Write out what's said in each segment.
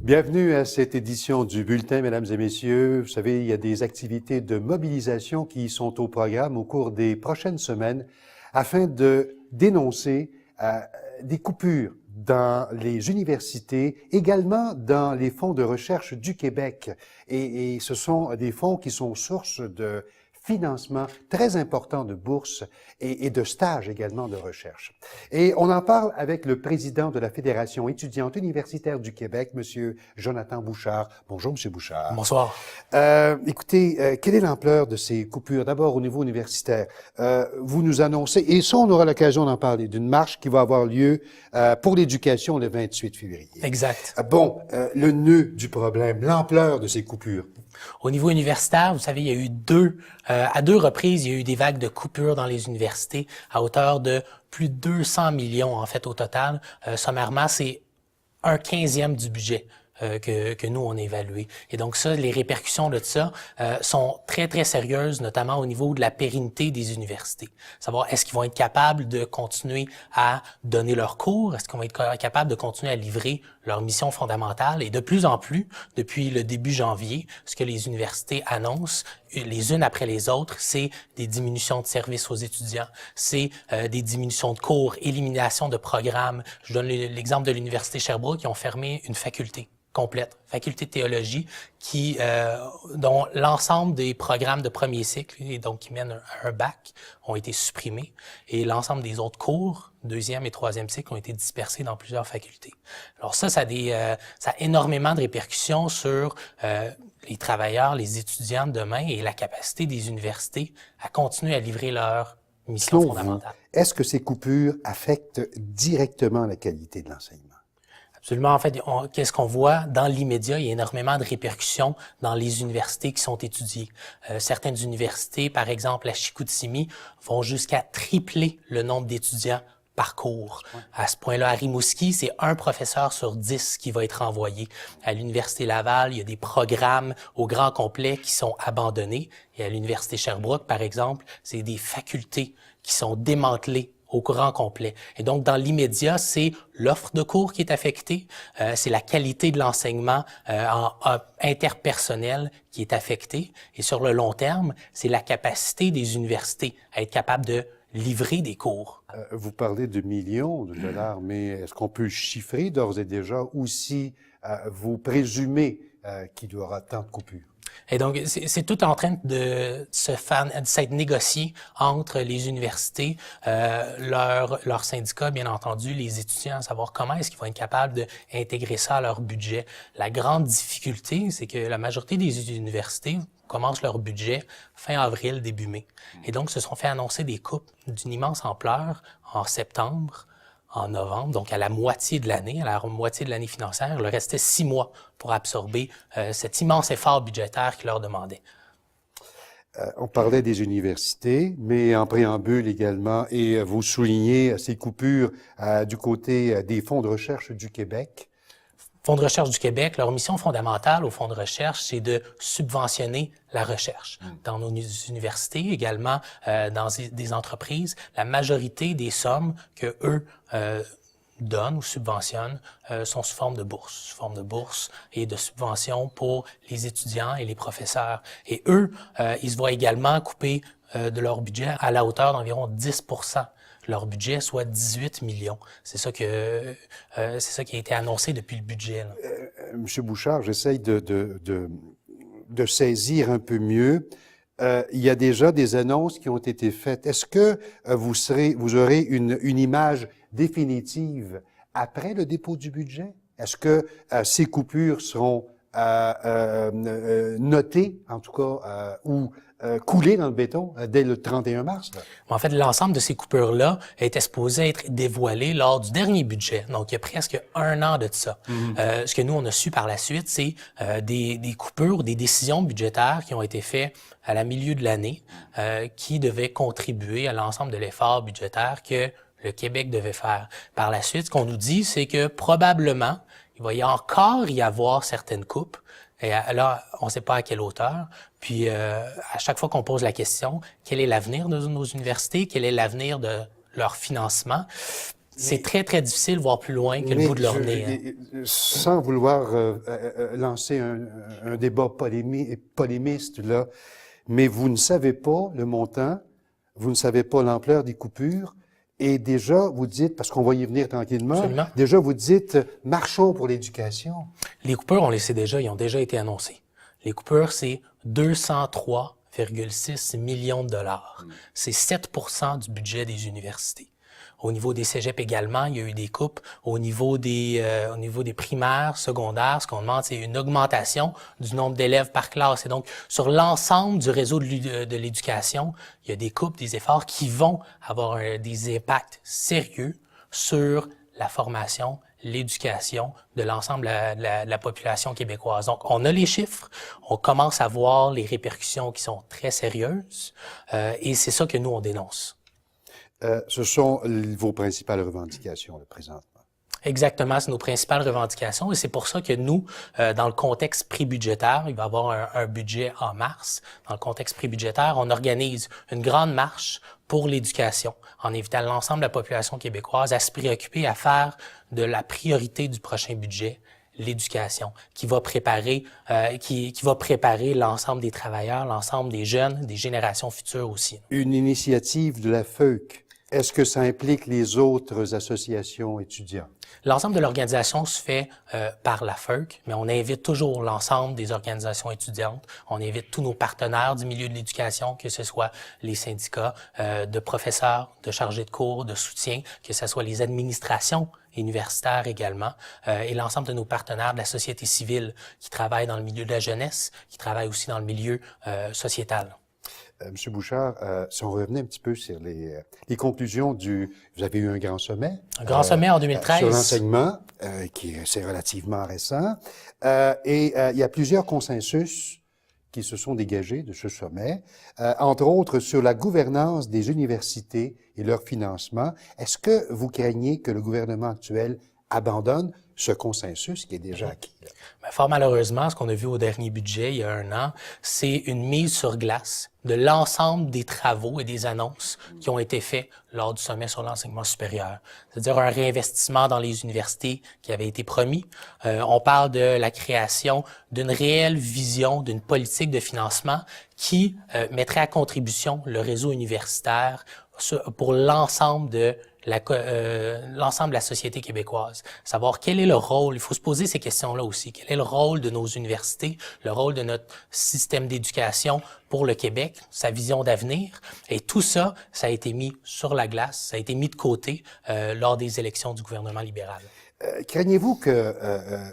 Bienvenue à cette édition du Bulletin, mesdames et messieurs. Vous savez, il y a des activités de mobilisation qui sont au programme au cours des prochaines semaines afin de dénoncer des coupures dans les universités, également dans les fonds de recherche du Québec. Et ce sont des fonds qui sont source de financement très important de bourses et de stages également de recherche. Et on en parle avec le président de la Fédération étudiante universitaire du Québec, Monsieur Jonathan Bouchard. Bonjour, Monsieur Bouchard. Bonsoir. Écoutez, quelle est l'ampleur de ces coupures? D'abord, au niveau universitaire, vous nous annoncez, et ça, on aura l'occasion d'en parler, d'une marche qui va avoir lieu pour l'éducation le 28 février. Exact. Le nœud du problème, l'ampleur de ces coupures. Au niveau universitaire, vous savez, il y a eu à deux reprises, il y a eu des vagues de coupures dans les universités à hauteur de plus de 200 millions, en fait, au total. Sommairement, c'est 1/15 du budget que nous, on a évalué. Et donc ça, les répercussions de ça sont très, très sérieuses, notamment au niveau de la pérennité des universités. Savoir, est-ce qu'ils vont être capables de continuer à donner leurs cours? Est-ce qu'ils vont être capables de continuer à livrer leur mission fondamentale? Et de plus en plus, depuis le début janvier, ce que les universités annoncent, les unes après les autres, c'est des diminutions de services aux étudiants, c'est des diminutions de cours, élimination de programmes. Je donne l'exemple de l'Université Sherbrooke, qui ont fermé une faculté complète, faculté de théologie, dont l'ensemble des programmes de premier cycle, et donc qui mènent à un bac, ont été supprimés, et l'ensemble des autres cours, deuxième et troisième cycle, ont été dispersés dans plusieurs facultés. Alors ça a énormément de répercussions sur les travailleurs, les étudiants de demain et la capacité des universités à continuer à livrer leur mission fondamentale. Est-ce que ces coupures affectent directement la qualité de l'enseignement? Absolument. En fait, qu'est-ce qu'on voit dans l'immédiat? Il y a énormément de répercussions dans les universités qui sont étudiées. Certaines universités, par exemple à Chicoutimi, vont jusqu'à tripler le nombre d'étudiants par cours. Ouais. À ce point-là, à Rimouski, c'est 1 professeur sur 10 qui va être envoyé. À l'Université Laval, il y a des programmes au grand complet qui sont abandonnés. Et à l'Université Sherbrooke, par exemple, c'est des facultés qui sont démantelées au grand complet. Et donc, dans l'immédiat, c'est l'offre de cours qui est affectée, c'est la qualité de l'enseignement interpersonnel qui est affectée. Et sur le long terme, c'est la capacité des universités à être capables de livrer des cours. Vous parlez de millions de dollars, mais est-ce qu'on peut chiffrer d'ores et déjà ou si vous présumez qu'il y aura tant de coupures? Et donc, c'est tout en train de s'être négocié entre les universités, leurs syndicats, bien entendu, les étudiants, à savoir comment est-ce qu'ils vont être capables d'intégrer ça à leur budget. La grande difficulté, c'est que la majorité des universités commencent leur budget fin avril, début mai. Et donc, se sont fait annoncer des coupes d'une immense ampleur en septembre, en novembre, donc à la moitié de l'année, financière. Il leur restait 6 mois pour absorber cet immense effort budgétaire qui leur demandait. On parlait des universités, mais en préambule également, et vous soulignez ces coupures du côté des fonds de recherche du Québec. Fonds de recherche du Québec, leur mission fondamentale au Fonds de recherche, c'est de subventionner la recherche. Dans nos universités, également dans des entreprises, la majorité des sommes que eux donnent ou subventionnent sont sous forme de bourse et de subventions pour les étudiants et les professeurs. Et eux, ils se voient également couper de leur budget à la hauteur d'environ 10%. Leur budget, soit 18 millions. C'est ça qui a été annoncé depuis le budget. Monsieur Bouchard, j'essaye de saisir un peu mieux. Il y a déjà des annonces qui ont été faites. Est-ce que vous aurez une image définitive après le dépôt du budget? Est-ce que ces coupures seront notées, en tout cas, ou coulées dans le béton dès le 31 mars? Là? En fait, l'ensemble de ces coupures-là était supposé être dévoilé lors du dernier budget. Donc, il y a presque 1 an de ça. Ce que nous, on a su par la suite, c'est des coupures, des décisions budgétaires qui ont été faites à la milieu de l'année, qui devaient contribuer à l'ensemble de l'effort budgétaire que le Québec devait faire. Par la suite, ce qu'on nous dit, c'est que probablement, il va encore y avoir certaines coupes. Et là, on ne sait pas à quelle hauteur. Puis, à chaque fois qu'on pose la question, quel est l'avenir de nos universités? Quel est l'avenir de leur financement? C'est très, très difficile de voir plus loin que le bout de leur nez. Sans vouloir lancer un débat polémiste, là, mais vous ne savez pas le montant, vous ne savez pas l'ampleur des coupures, et déjà, vous dites, parce qu'on va y venir tranquillement, Absolument. déjà, vous dites, marchons pour l'éducation. Les coupures, on les sait déjà, ils ont déjà été annoncés. Les coupures, c'est 203,6 millions de dollars. C'est 7% du budget des universités. Au niveau des cégeps également, il y a eu des coupes. Au niveau des primaires, secondaires, ce qu'on demande, c'est une augmentation du nombre d'élèves par classe. Et donc, sur l'ensemble du réseau de l'éducation, il y a des coupes, des efforts qui vont avoir des impacts sérieux sur la formation, l'éducation de l'ensemble de la population québécoise. Donc, on a les chiffres, on commence à voir les répercussions qui sont très sérieuses, et c'est ça que nous, on dénonce. Ce sont vos principales revendications, le présentement. Exactement, c'est nos principales revendications et c'est pour ça que nous, dans le contexte prébudgétaire, il va y avoir un budget en mars. Dans le contexte prébudgétaire, on organise une grande marche pour l'éducation en invitant l'ensemble de la population québécoise à se préoccuper, à faire de la priorité du prochain budget l'éducation, qui va préparer l'ensemble des travailleurs, l'ensemble des jeunes, des générations futures aussi. Une initiative de la FEUC, est-ce que ça implique les autres associations étudiantes? L'ensemble de l'organisation se fait par la FEUC, mais on invite toujours l'ensemble des organisations étudiantes. On invite tous nos partenaires du milieu de l'éducation, que ce soit les syndicats de professeurs, de chargés de cours, de soutien, que ce soit les administrations universitaires également, et l'ensemble de nos partenaires de la société civile qui travaillent dans le milieu de la jeunesse, qui travaillent aussi dans le milieu sociétal. Monsieur Bouchard, si on revenait un petit peu sur les conclusions vous avez eu un grand sommet. Un grand sommet en 2013. Sur l'enseignement, c'est relativement récent. Et il y a plusieurs consensus qui se sont dégagés de ce sommet, entre autres sur la gouvernance des universités et leur financement. Est-ce que vous craignez que le gouvernement actuel abandonne ce consensus qui est déjà acquis? Bien, fort malheureusement, ce qu'on a vu au dernier budget, il y a 1 an, c'est une mise sur glace de l'ensemble des travaux et des annonces qui ont été faits lors du sommet sur l'enseignement supérieur. C'est-à-dire un réinvestissement dans les universités qui avait été promis. On parle de la création d'une réelle vision, d'une politique de financement qui mettrait à contribution le réseau universitaire pour l'ensemble de la société québécoise. Savoir quel est le rôle, il faut se poser ces questions-là aussi. Quel est le rôle de nos universités, le rôle de notre système d'éducation pour le Québec, sa vision d'avenir. Et tout ça, ça a été mis sur la glace, ça a été mis de côté lors des élections du gouvernement libéral. Craignez-vous que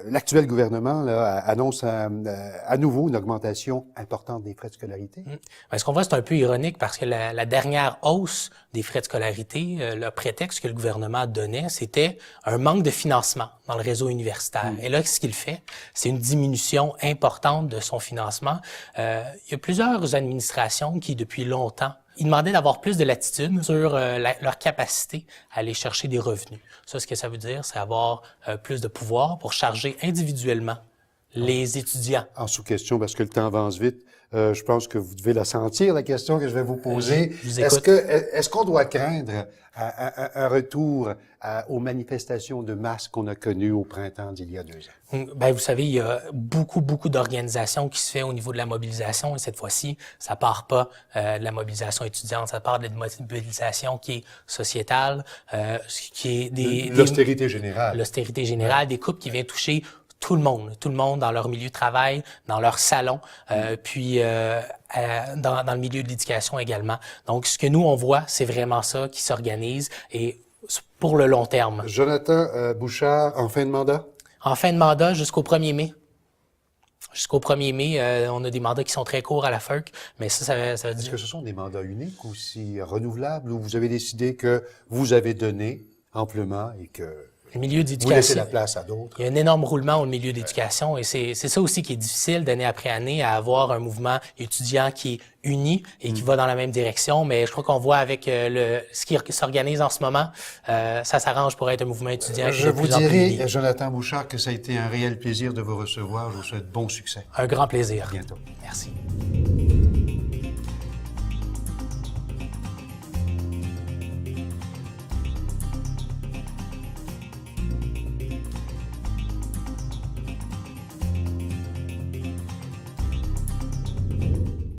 l'actuel gouvernement là, annonce à nouveau une augmentation importante des frais de scolarité? Bien, ce qu'on voit, c'est un peu ironique parce que la dernière hausse des frais de scolarité, le prétexte que le gouvernement donnait, c'était un manque de financement dans le réseau universitaire. Et là, ce qu'il fait, c'est une diminution importante de son financement. Il y a plusieurs administrations qui, depuis longtemps, ils demandaient d'avoir plus de latitude sur leur capacité à aller chercher des revenus. Ça, ce que ça veut dire, c'est avoir plus de pouvoir pour charger individuellement les étudiants. En sous-question, parce que le temps avance vite, je pense que vous devez la sentir, la question que je vais vous poser. Je vous écoute. Est-ce qu'on doit craindre un retour aux manifestations de masse qu'on a connues au printemps d'il y a 2 ans? Ben, vous savez, il y a beaucoup d'organisations qui se fait au niveau de la mobilisation et cette fois-ci, ça part pas de la mobilisation étudiante, ça part de la mobilisation qui est sociétale, qui est l'austérité générale. L'austérité générale, des coupes qui viennent toucher tout le monde dans leur milieu de travail, dans leur salon, puis dans le milieu de l'éducation également. Donc, ce que nous, on voit, c'est vraiment ça qui s'organise et pour le long terme. Jonathan Bouchard, en fin de mandat? En fin de mandat, jusqu'au 1er mai. Jusqu'au 1er mai, on a des mandats qui sont très courts à la FEUC, mais ça veut dire... Est-ce que ce sont des mandats uniques ou aussi renouvelables, ou vous avez décidé que vous avez donné amplement et que... Le milieu d'éducation. Vous laissez la place à d'autres. Il y a un énorme roulement au milieu d'éducation et c'est ça aussi qui est difficile d'année après année à avoir un mouvement étudiant qui est uni et qui va dans la même direction. Mais je crois qu'on voit avec ce qui s'organise en ce moment, ça s'arrange pour être un mouvement étudiant. Je vous dirai, Jonathan Bouchard, que ça a été un réel plaisir de vous recevoir. Je vous souhaite bon succès. Un grand plaisir. À bientôt. Merci.